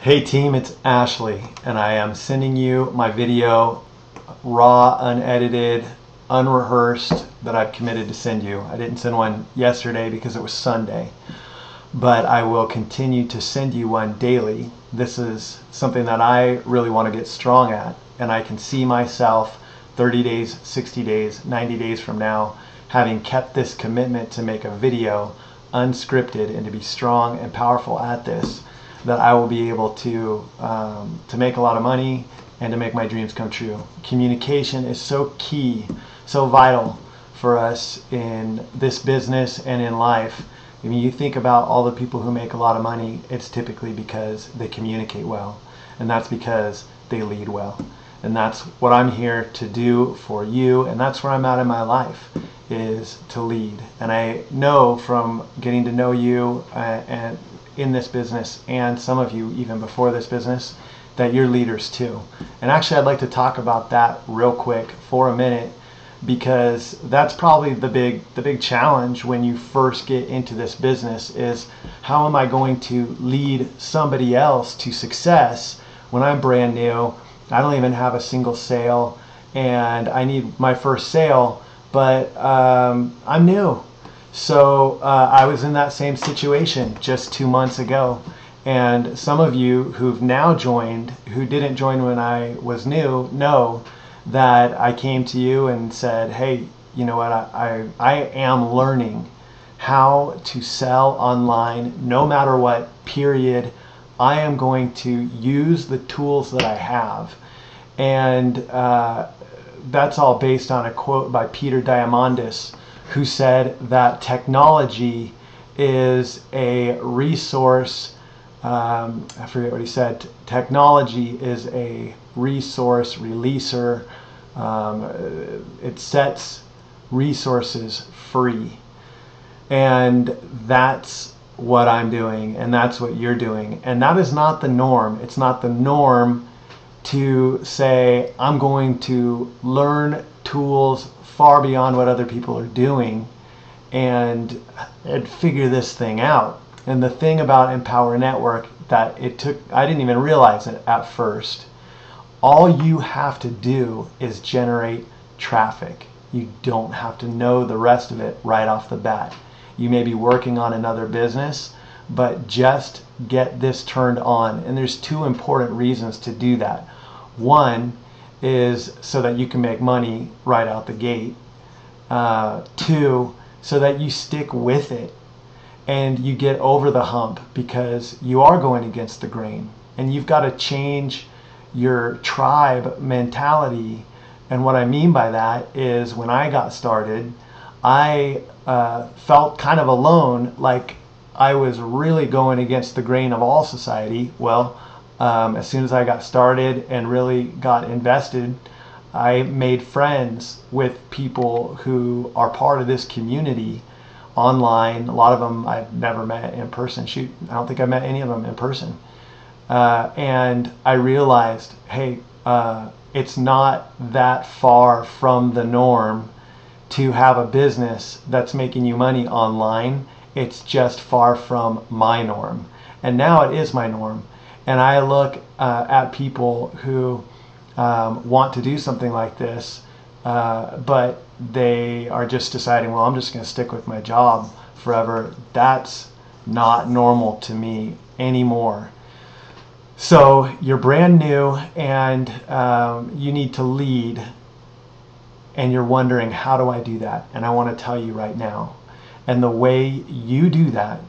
Hey team, it's Ashley, and I am sending you my video, raw, unedited, unrehearsed, that I've committed to send you. I didn't send one yesterday because it was Sunday, but I will continue to send you one daily. This is something that I really want to get strong at, and I can see myself 30 days, 60 days, 90 days from now having kept this commitment to make a video unscripted and to be strong and powerful at this, that I will be able to make a lot of money and to make my dreams come true. Communication is so key, so vital for us in this business and in life. I mean, you think about all the people who make a lot of money, it's typically because they communicate well, and that's because they lead well. And that's what I'm here to do for you, and that's where I'm at in my life, is to lead. And I know from getting to know you and in this business, and some of you even before this business, that you're leaders too. And actually I'd like to talk about that real quick for a minute, because that's probably the big challenge when you first get into this business, is how am I going to lead somebody else to success when I'm brand new? I don't even have a single sale, and I need my first sale, but I'm new. So I was in that same situation just 2 months ago, and some of you who've now joined, who didn't join when I was new, know that I came to you and said, hey, you know what, I am learning how to sell online no matter what, period. I am going to use the tools that I have. And that's all based on a quote by Peter Diamandis, who said that technology is a resource, I forget what he said, technology is a resource releaser. It sets resources free. And that's what I'm doing, and that's what you're doing. And that is not the norm. It's not the norm to say, I'm going to learn tools far beyond what other people are doing and figure this thing out. And the thing about Empower Network that I didn't even realize it at first, all you have to do is generate traffic. You don't have to know the rest of it right off the bat. You may be working on another business, but just get this turned on. And there's two important reasons to do that. One is so that you can make money right out the gate. Two, so that you stick with it and you get over the hump, because you are going against the grain and you've got to change your tribe mentality. And what I mean by that is, when I got started, I felt kind of alone, like I was really going against the grain of all society. Well, as soon as I got started and really got invested, I made friends with people who are part of this community online. A lot of them I've never met in person. Shoot, I don't think I met any of them in person. And I realized, hey, it's not that far from the norm to have a business that's making you money online. It's just far from my norm. And now it is my norm. And I look at people who want to do something like this, but they are just deciding, well, I'm just going to stick with my job forever. That's not normal to me anymore. So you're brand new, and you need to lead, and you're wondering, how do I do that? And I want to tell you right now. And the way you do that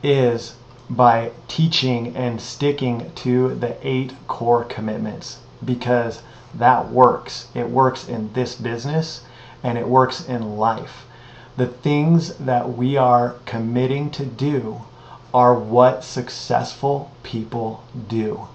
is by teaching and sticking to the 8 core commitments, because that works. It works in this business and it works in life. The things that we are committing to do are what successful people do.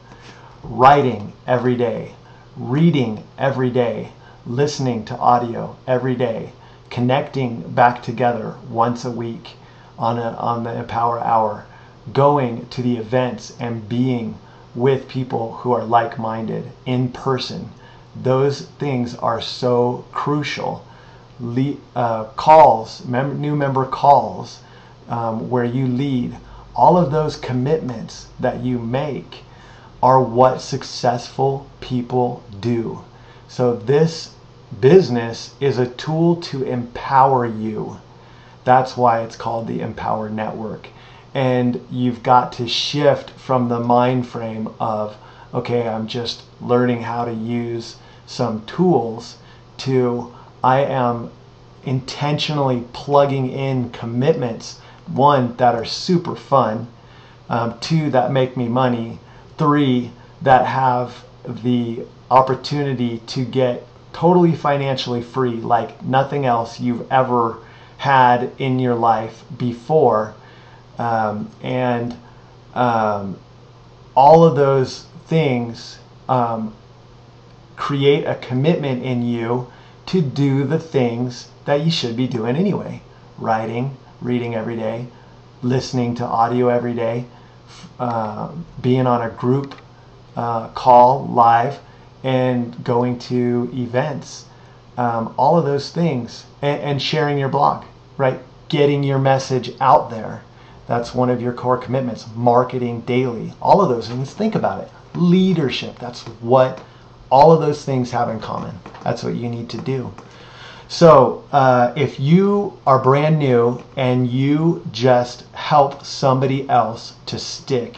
Writing every day, reading every day, listening to audio every day, connecting back together once a week on the Empower Hour, going to the events and being with people who are like-minded in person. Those things are so crucial. Calls, new member calls, where you lead, all of those commitments that you make are what successful people do. So this business is a tool to empower you. That's why it's called the Empower Network. And you've got to shift from the mind frame of, okay, I'm just learning how to use some tools, to I am intentionally plugging in commitments, one, that are super fun, two, that make me money, three, that have the opportunity to get totally financially free like nothing else you've ever had in your life before. And all of those things create a commitment in you to do the things that you should be doing anyway. Writing, reading every day, listening to audio every day, being on a group call live, and going to events. All of those things, and sharing your blog, right? Getting your message out there. That's one of your core commitments. Marketing daily. All of those things. Think about it. Leadership. That's what all of those things have in common. That's what you need to do. So if you are brand new and you just help somebody else to stick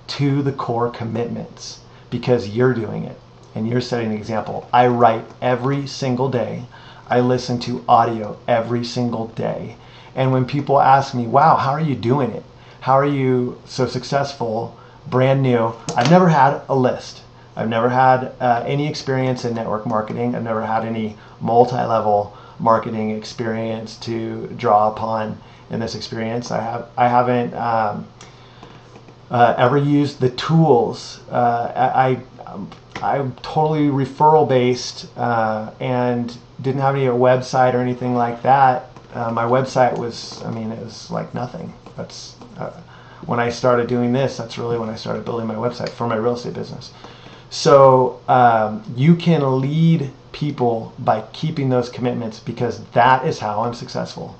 to the core commitments because you're doing it and you're setting an example. I write every single day. I listen to audio every single day. And when people ask me, wow, how are you doing it? How are you so successful, brand new? I've never had a list. I've never had any experience in network marketing. I've never had any multi-level marketing experience to draw upon in this experience. I haven't ever used the tools. I'm totally referral based and didn't have any website or anything like that. My website was, it was like nothing. That's when I started doing this. That's really when I started building my website for my real estate business. So you can lead people by keeping those commitments, because that is how I'm successful.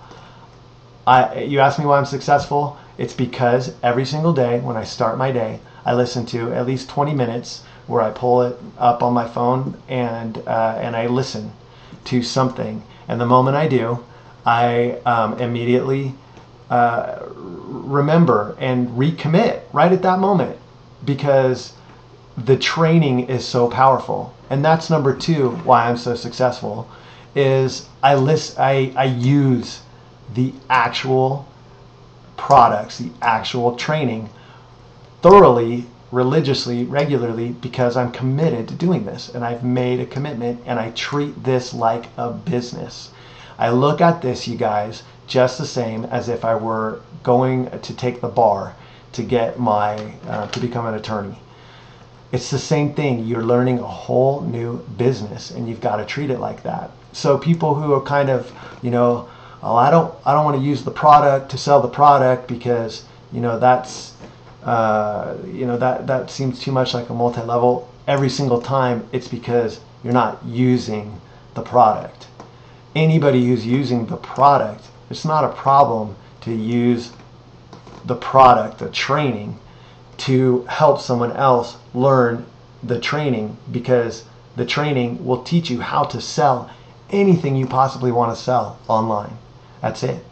You ask me why I'm successful? It's because every single day when I start my day, I listen to at least 20 minutes where I pull it up on my phone and I listen to something. And the moment I do, I immediately remember and recommit right at that moment, because the training is so powerful. And that's number two, why I'm so successful, is I use the actual products, the actual training thoroughly, religiously, regularly, because I'm committed to doing this, and I've made a commitment, and I treat this like a business. I look at this, you guys, just the same as if I were going to take the bar to get to become an attorney. It's the same thing. You're learning a whole new business, and you've got to treat it like that. So people who are kind of, oh, I don't want to use the product to sell the product because, that's, that seems too much like a multi-level. Every single time, it's because you're not using the product. Anybody who's using the product, it's not a problem to use the product, the training, to help someone else learn the training, because the training will teach you how to sell anything you possibly want to sell online. That's it.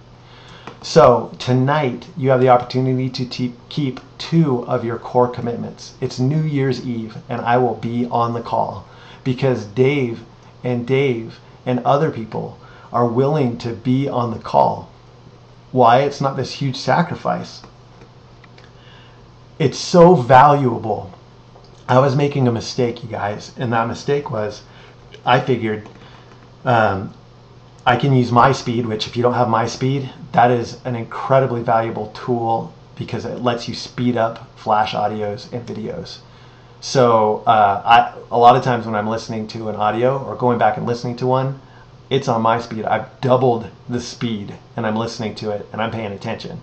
So tonight you have the opportunity to keep two of your core commitments. It's New Year's Eve, and I will be on the call because Dave and other people are willing to be on the call. Why? It's not this huge sacrifice. It's so valuable. I was making a mistake, you guys, and that mistake was I figured I can use MySpeed, which if you don't have MySpeed, that is an incredibly valuable tool because it lets you speed up flash audios and videos. So a lot of times when I'm listening to an audio or going back and listening to one, it's on MySpeed. I've doubled the speed and I'm listening to it and I'm paying attention.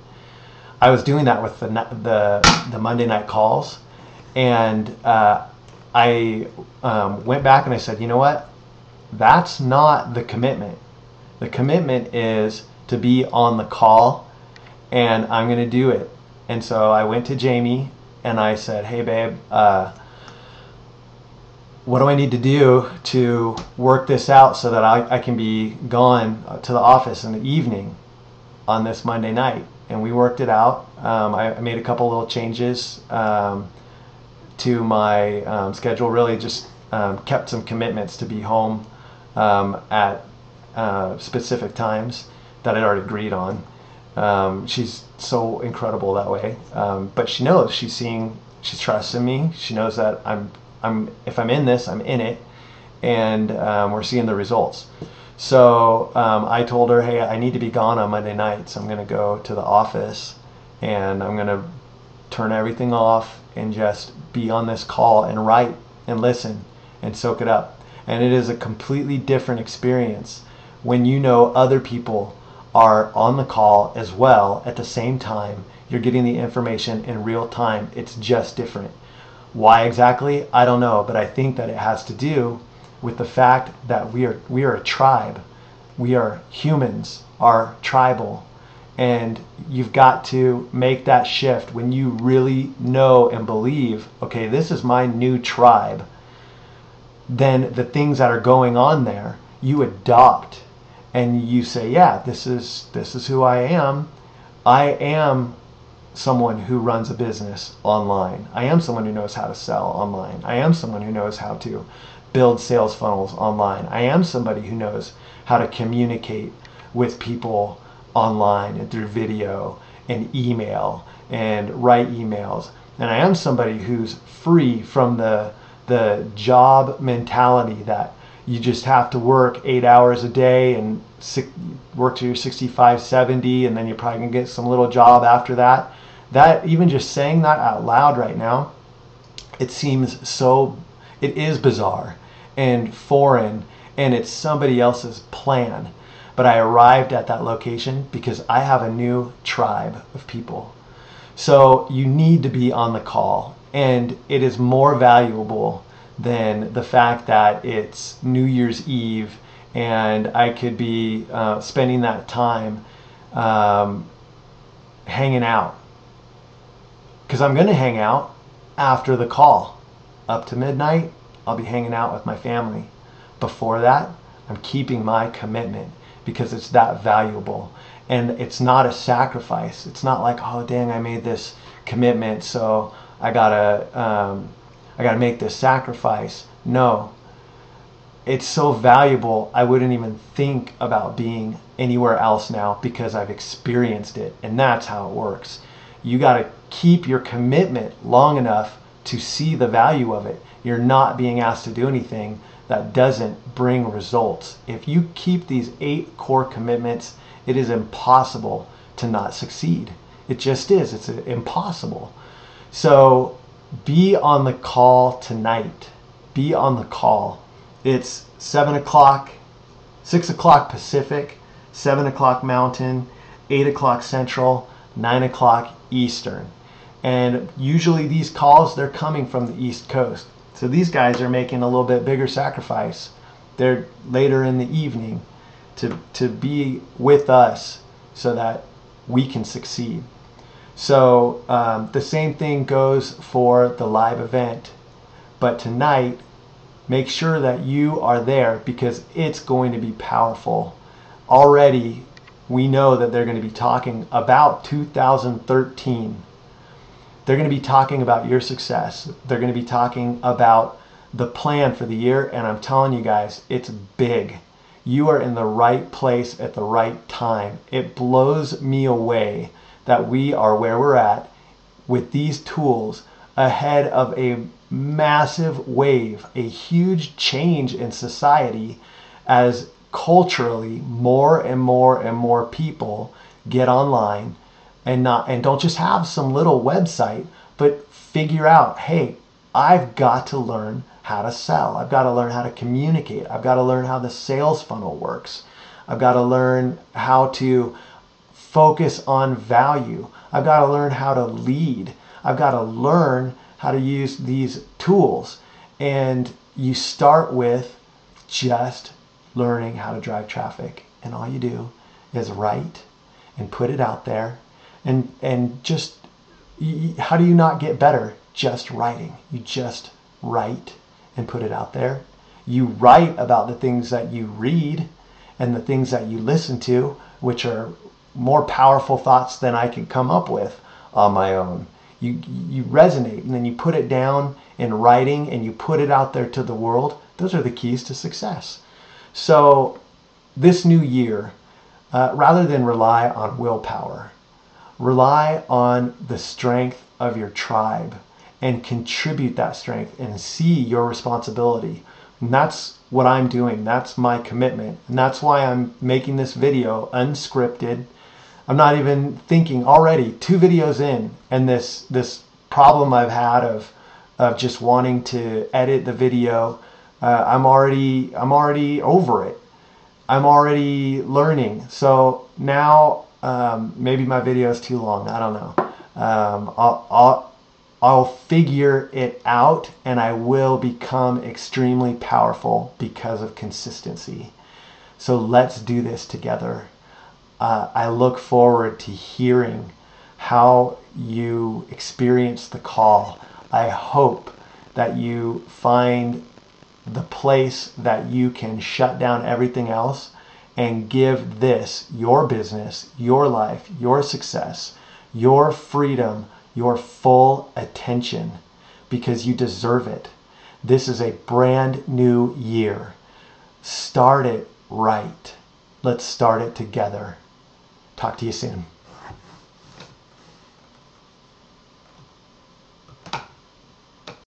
I was doing that with the Monday night calls, and I went back and I said, you know what? That's not the commitment. The commitment is to be on the call, and I'm going to do it. And so I went to Jamie and I said, hey babe, what do I need to do to work this out so that I can be gone to the office in the evening on this Monday night? And we worked it out. I made a couple little changes to my schedule, really just kept some commitments to be home at specific times that I'd already agreed on. She's so incredible that way. But she knows, she's trusting me. She knows that if I'm in this, I'm in it, and we're seeing the results. So I told her, hey, I need to be gone on Monday night, so I'm going to go to the office and I'm going to turn everything off and just be on this call and write and listen and soak it up. And it is a completely different experience when you know other people are on the call as well at the same time. You're getting the information in real time. It's just different. Why exactly? I don't know, but I think that it has to do with the fact that we are a tribe. We are humans, are tribal. And you've got to make that shift when you really know and believe, okay, this is my new tribe. Then the things that are going on there, you adopt and you say, yeah, this is who I am. I am someone who runs a business online. I am someone who knows how to sell online. I am someone who knows how to build sales funnels online. I am somebody who knows how to communicate with people online and through video and email and write emails. And I am somebody who's free from the job mentality that you just have to work 8 hours a day and work to your 65, 70, and then you're probably gonna get some little job after that. That, even just saying that out loud right now, it is bizarre and foreign, and it's somebody else's plan. But I arrived at that location because I have a new tribe of people. So you need to be on the call, and it is more valuable than the fact that it's New Year's Eve and I could be spending that time hanging out. Because I'm going to hang out after the call. Up to midnight, I'll be hanging out with my family. Before that, I'm keeping my commitment because it's that valuable. And it's not a sacrifice. It's not like, oh dang, I made this commitment, so I gotta make this sacrifice. No. It's so valuable, I wouldn't even think about being anywhere else now because I've experienced it. And that's how it works. You got to keep your commitment long enough to see the value of it. You're not being asked to do anything that doesn't bring results. If you keep these 8 core commitments, it is impossible to not succeed. It just is. It's impossible. So be on the call tonight. Be on the call. It's 7 o'clock, 6 o'clock Pacific, 7 o'clock Mountain, 8 o'clock Central, 9 o'clock Eastern. And usually these calls, they're coming from the East Coast. So these guys are making a little bit bigger sacrifice. They're later in the evening to be with us so that we can succeed. So the same thing goes for the live event. But tonight, make sure that you are there because it's going to be powerful. Already, we know that they're going to be talking about 2013. They're going to be talking about your success. They're going to be talking about the plan for the year. And I'm telling you guys, it's big. You are in the right place at the right time. It blows me away that we are where we're at with these tools ahead of a massive wave, a huge change in society as culturally more and more and more people get online and don't just have some little website, but figure out, hey, I've got to learn how to sell. I've got to learn how to communicate. I've got to learn how the sales funnel works. I've got to learn how to focus on value. I've got to learn how to lead. I've got to learn how to use these tools. And you start with just learning how to drive traffic. And all you do is write and put it out there. And just, how do you not get better? Just writing. You just write and put it out there. You write about the things that you read and the things that you listen to, which are more powerful thoughts than I could come up with on my own. You resonate, and then you put it down in writing and you put it out there to the world. Those are the keys to success. So this new year, rather than rely on willpower, rely on the strength of your tribe and contribute that strength and see your responsibility. And that's what I'm doing. That's my commitment. And that's why I'm making this video unscripted. I'm not even thinking already 2 videos in, and this problem I've had of just wanting to edit the video, I'm already over it. I'm already learning. So now maybe my video is too long. I don't know. I'll figure it out, and I will become extremely powerful because of consistency. So let's do this together. I look forward to hearing how you experience the call. I hope that you find the place that you can shut down everything else and give this, your business, your life, your success, your freedom, your full attention, because you deserve it. This is a brand new year. Start it right. Let's start it together. Talk to you soon.